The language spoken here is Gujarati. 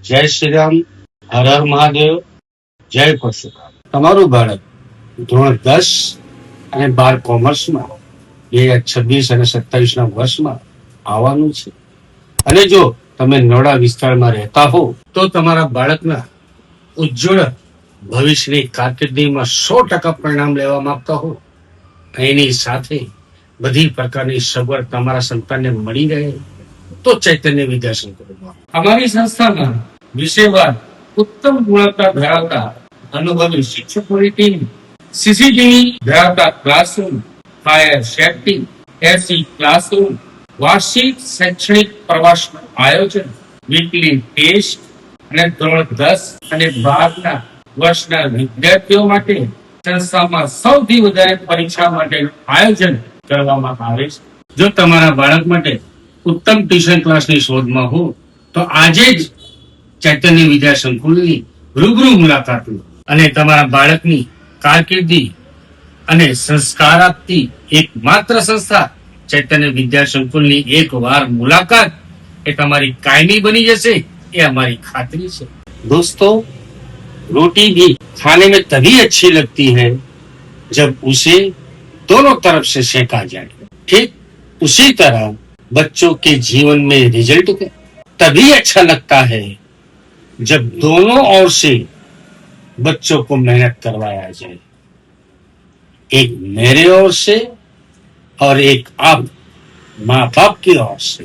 જય શ્રી રામ, હર હર મહાદેવ, જય પરશુરામ. તમારું બાળક ધોરણ 10 અને 12 કોમર્સમાં 2026 અને 27 વર્ષમાં આવવાનું છે. અને જો તમે નોડા વિસ્તારમાં રહેતા હો તો તમારા બાળકના ઉજ્જવળ ભવિષ્યની કારકિર્દીમાં 100% પરિણામ લેવા માંગતા હો, એની સાથે બધી પ્રકારની સગવડ તમારા સંતાનને મળી રહે તો ચૈતન્ય વિદ્યા સંકુલમાં અમારી સંસ્થામાં વિષયવાર ઉત્તમ ગુણવત્તા ધરાવતા અનુભવી શિક્ષકોની ટીમ, સીસીટીવી ધરાવતા ક્લાસરૂમ, ફાયર સેફટી, એસી ક્લાસરૂમ, વાર્ષિક શૈક્ષણિક પ્રવાસનું આયોજન, વીકલી ટેસ્ટ અને ધોરણ 10 અને 12ના વર્ષના વિદ્યાર્થીઓ માટે સંસ્થામાં સૌથી વધારે પરીક્ષા માટેનું આયોજન કરવામાં આવે છે. જો તમારા બાળક માટે ઉત્તમ ટ્યુશન ક્લાસની શોધમાં હો તો આજે જ ચૈતન્ય વિદ્યા સંકુલની રૂબરૂ મુલાકાત લો અને તમારા બાળકની કારકિર્દી અને સંસ્કાર આપતી એકમાત્ર સંસ્થા ચૈતન્ય વિદ્યા સંકુલની એક વાર મુલાકાત એ તમારી કાયમી બની જશે, એ અમારી ખાતરી છે. दोस्तों, रोटी भी खाने में तभी अच्छी लगती है जब उसे दोनों तरफ से सेका जाए. ठीक उसी तरह बच्चों के जीवन में रिजल्ट तभी अच्छा लगता है जब दोनों ओर से बच्चों को मेहनत करवाया जाए. एक मेरे ओर से और एक आप माँ बाप की ओर से.